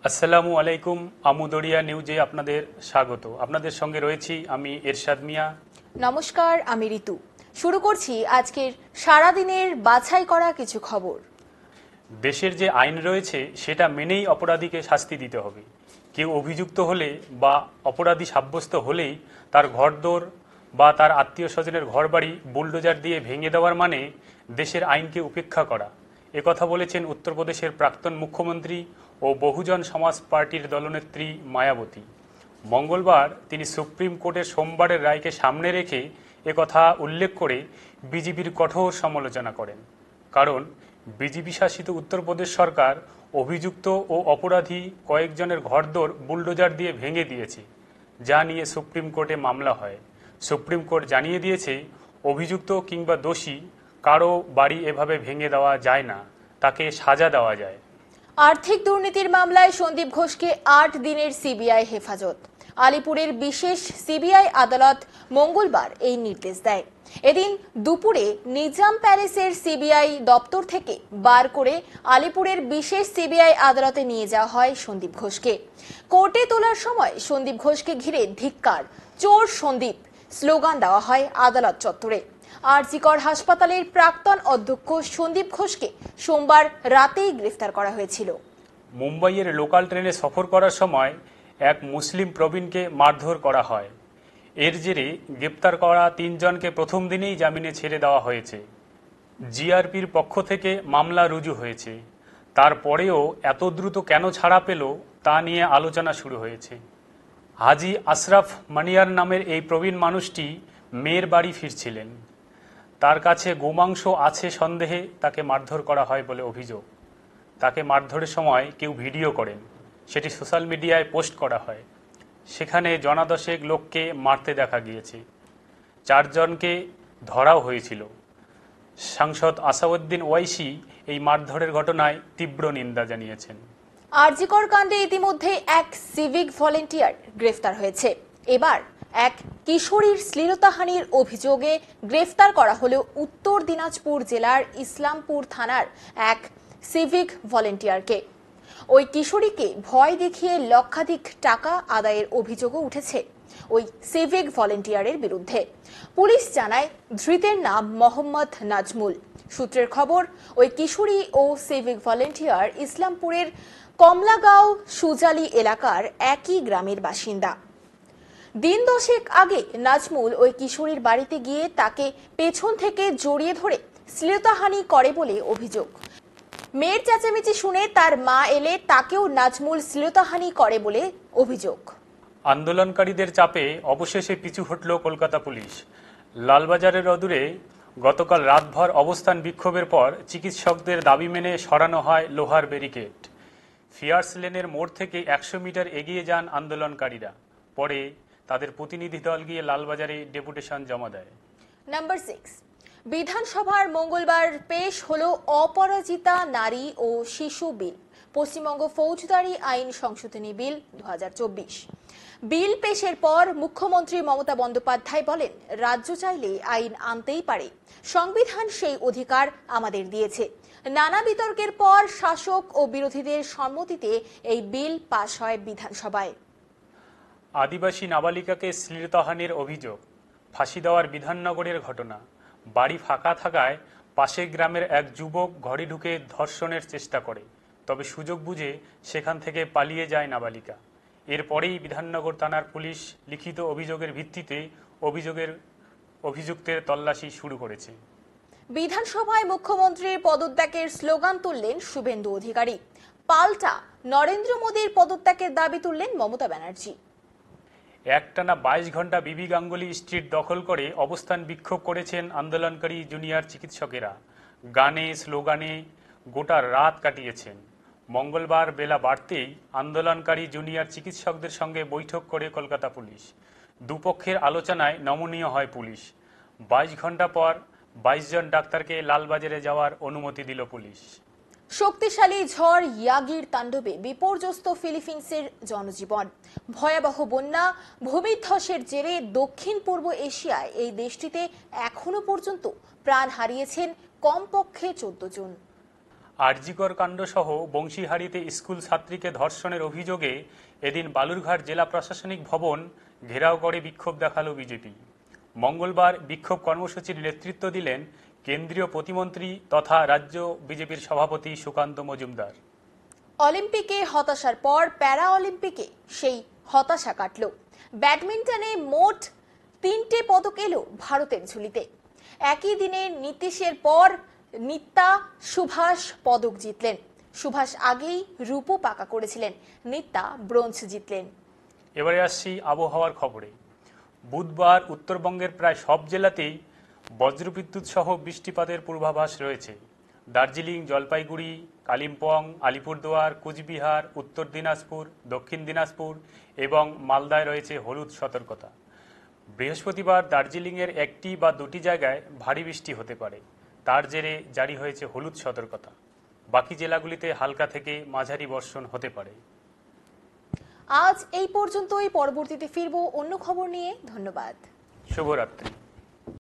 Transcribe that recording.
আসসালামু আলাইকুম। আমুদরিয়া নিউজে আপনাদের স্বাগত। আপনাদের সঙ্গে রয়েছি আমি এরশাদ মিয়া। নমস্কার, আমি ঋতু। শুরু করছি আজকের সারাদিনের বাছাই করা কিছু খবর। দেশের যে আইন রয়েছে সেটা মেনেই অপরাধীকে শাস্তি দিতে হবে। কেউ অভিযুক্ত হলে বা অপরাধী সাব্যস্ত হলেই তার ঘরদোর বা তার আত্মীয় স্বজনের ঘরবাড়ি বুলডোজার দিয়ে ভেঙে দেওয়ার মানে দেশের আইনকে উপেক্ষা করা। একথা বলেছেন উত্তরপ্রদেশের প্রাক্তন মুখ্যমন্ত্রী ও বহুজন সমাজ পার্টির দলনেত্রী মায়াবতী। মঙ্গলবার তিনি সুপ্রিম কোর্টের সোমবারের রায়কে সামনে রেখে একথা উল্লেখ করে বিজেপির কঠোর সমালোচনা করেন। কারণ বিজেপি শাসিত উত্তরপ্রদেশ সরকার অভিযুক্ত ও অপরাধী কয়েকজনের ঘরদোর বুলডোজার দিয়ে ভেঙে দিয়েছে, যা নিয়ে সুপ্রিম কোর্টে মামলা হয়। সুপ্রিম কোর্ট জানিয়ে দিয়েছে, অভিযুক্ত কিংবা দোষী কারো বাড়ি এভাবে ভেঙে দেওয়া যায় না, তাকে সাজা দেওয়া যায়। আর্থিক দুর্নীতির মামলায় সন্দীপ ঘোষকে ৮ দিনের সিবিআই হেফাজত। আলিপুরের বিশেষ সিবিআই আদালত মঙ্গলবার এই নির্দেশ দেয়। এদিন দুপুরে নিজাম প্যালেসের সিবিআই দপ্তর থেকে বার করে আলিপুরের বিশেষ সিবিআই আদালতে নিয়ে যাওয়া হয় সন্দীপ ঘোষকে। কোর্টে তোলার সময় সন্দীপ ঘোষকে ঘিরে ধিক্কার, চোর সন্দীপ স্লোগান দেওয়া হয় আদালত চত্বরে। আরজিকর হাসপাতালের প্রাক্তন অধ্যক্ষ সন্দীপ ঘোষকে সোমবার রাতেই গ্রেফতার করা হয়েছিল। মুম্বাইয়ের লোকাল ট্রেনে সফর করার সময় এক মুসলিম প্রবীণকে মারধর করা হয়। এর জেরে গ্রেপ্তার করা ৩ জনকে প্রথম দিনেই জামিনে ছেড়ে দেওয়া হয়েছে। জিআরপির পক্ষ থেকে মামলা রুজু হয়েছে। তারপরেও এত দ্রুত কেন ছাড়া পেল তা নিয়ে আলোচনা শুরু হয়েছে। হাজি আশরাফ মানিয়ার নামের এই প্রবীণ মানুষটি মেয়ের বাড়ি ফিরছিলেন। তার কাছে গোমাংস আছে সন্দেহে তাকে মারধর করা হয় বলে অভিযোগ। তাকে মারধরের সময় কেউ ভিডিও করেন, সেটি সোশ্যাল মিডিয়ায় পোস্ট করা হয়। সেখানে জনাদশেক লোককে মারতে দেখা গিয়েছে। ৪ জনকে ধরাও হয়েছিল। সাংসদ আসাউদ্দিন ওয়াইসি এই মারধরের ঘটনায় তীব্র নিন্দা জানিয়েছেন। আরজিকর কাণ্ডে ইতিমধ্যে এক সিভিক ভলেন্টিয়ার গ্রেফতার হয়েছে। এবার এক কিশোরীর শ্লীলতাহানির অভিযোগে গ্রেফতার করা হলো উত্তর দিনাজপুর জেলার ইসলামপুর থানার এক সিভিক ভলেন্টিয়ারকে। ওই কিশোরীকে ভয় দেখিয়ে লক্ষাধিক টাকা আদায়ের অভিযোগও উঠেছে ওই সিভিক ভলেন্টিয়ারের বিরুদ্ধে। পুলিশ জানায়, ধৃতের নাম মোহাম্মদ নাজমুল। সূত্রের খবর, ওই কিশোরী ও সিভিক ভলেন্টিয়ার ইসলামপুরের কমলাগাঁও সুজালি এলাকার একই গ্রামের বাসিন্দা। দিন 10 আগে নাজমুল ওই কিশোরীর বাড়িতে গিয়ে তাকে পেছন থেকে জড়িয়ে ধরে শ্লীলতাহানি করে বলে অভিযোগ। মেয়ের চেঁচামেচি শুনে তার মা এলে তাকেও নাজমুল শ্লীলতাহানি করে বলে অভিযোগ। আন্দোলনকারীদের চাপে অবশেষে পিছু হটল কলকাতা পুলিশ। লালবাজারের অদূরে গতকাল রাতভর অবস্থান বিক্ষোভের পর চিকিৎসকদের দাবি মেনে সরানো হয় লোহার ব্যারিকেড। ফিয়ার্স লেনের মোড় থেকে ১০০ মিটার এগিয়ে যান আন্দোলনকারীরা। পরে তাদের প্রতিনিধি দল গিয়ে লালবাজারে ডেপুটেশন জমা দেয়। নাম্বার 6, বিধানসভার মঙ্গলবার পেশ হলো অপরাজিতা নারী ও শিশু বিল, পশ্চিমবঙ্গ ফৌজদারি আইন সংশোধনী বিল 2024। বিল পেশের পর মুখ্যমন্ত্রী মমতা বন্দ্যোপাধ্যায় বলেন, রাজ্য চাইলে আইন আনতেই পারে, সংবিধান সেই অধিকার আমাদের দিয়েছে। নানা বিতর্কের পর শাসক ও বিরোধীদের সম্মতিতে এই বিল পাশ হয় বিধানসভায়। আদিবাসী নাবালিকাকে শ্লীলতাহানির অভিযোগ, ফাঁসি দেওয়ার বিধাননগরের ঘটনা। বাড়ি ফাঁকা থাকায় পাশের গ্রামের এক যুবক ঘরে ঢুকে ধর্ষণের চেষ্টা করে, তবে সুযোগ বুঝে সেখান থেকে পালিয়ে যায় নাবালিকা। এরপরেই বিধাননগর থানার পুলিশ লিখিত অভিযোগের ভিত্তিতে অভিযুক্তের তল্লাশি শুরু করেছে। বিধানসভায় মুখ্যমন্ত্রীর পদত্যাগের স্লোগান তুললেন শুভেন্দু অধিকারী। পাল্টা নরেন্দ্র মোদীর পদত্যাগের দাবি তুললেন মমতা ব্যানার্জি। একটানা 22 ঘন্টা বিবি গাঙ্গুলি স্ট্রিট দখল করে অবস্থান বিক্ষোভ করেছেন আন্দোলনকারী জুনিয়র চিকিৎসকেরা। গানে স্লোগানে গোটা রাত কাটিয়েছেন। মঙ্গলবার বেলা বাড়তেই আন্দোলনকারী জুনিয়র চিকিৎসকদের সঙ্গে বৈঠক করে কলকাতা পুলিশ। দুপক্ষের আলোচনায় নমনীয় হয় পুলিশ। 22 ঘন্টা পর 22 জন ডাক্তারকে লালবাজারে যাওয়ার অনুমতি দিল পুলিশ। শক্তিশালী ঝড় ইয়াগির তাণ্ডবে বিপর্যস্ত ফিলিপিন্সের জনজীবন। ভয়াবহ বন্যা, ভূমিধ্বসের জেরে দক্ষিণ পূর্ব এশিয়ায় এই দেশটিতে এখনো পর্যন্ত প্রাণ হারিয়েছেন কমপক্ষে 14 জন। আরজিকর কাণ্ডসহ বংশীহারিতে স্কুল ছাত্রীকে ধর্ষণের অভিযোগে এদিন বালুরঘাট জেলা প্রশাসনিক ভবন ঘেরাও করে বিক্ষোভ দেখালো বিজেপি। মঙ্গলবার বিক্ষোভ কর্মসূচির নেতৃত্ব দিলেন কেন্দ্রীয় প্রতিমন্ত্রী তথা রাজ্য বিজেপির সভাপতি সুকান্ত মজুমদার। অলিম্পিকে হতাশার পর প্যারা অলিম্পিকে সেই হতাশা কাটল। ব্যাডমিন্টনে মোট 3টে পদক এলো ভারতের ঝুলিতে। একই দিনে নীতিশের পর নিত্যা সুভাষ পদক জিতলেন। সুভাষ আগেই রূপো পাকা করেছিলেন, নিত্যা ব্রোঞ্জ জিতলেন। এবারে আসছি আবহাওয়ার খবরে। বুধবার উত্তরবঙ্গের প্রায় সব জেলাতেই বজ্রবিদ্যুৎ সহ বৃষ্টিপাতের পূর্বাভাস রয়েছে। দার্জিলিং, জলপাইগুড়ি, কালিম্পং, আলিপুরদুয়ার, কুচবিহার, উত্তর দিনাজপুর, দক্ষিণ দিনাজপুর এবং মালদায় রয়েছে হলুদ সতর্কতা। বৃহস্পতিবার দার্জিলিংয়ের 1টি বা 2টি জায়গায় ভারী বৃষ্টি হতে পারে, তার জেরে জারি হয়েছে হলুদ সতর্কতা। বাকি জেলাগুলিতে হালকা থেকে মাঝারি বর্ষণ হতে পারে। আজ এই পর্যন্তই। পরবর্তীতে ফিরবো অন্য খবর নিয়ে। ধন্যবাদ। শুভরাত্রি।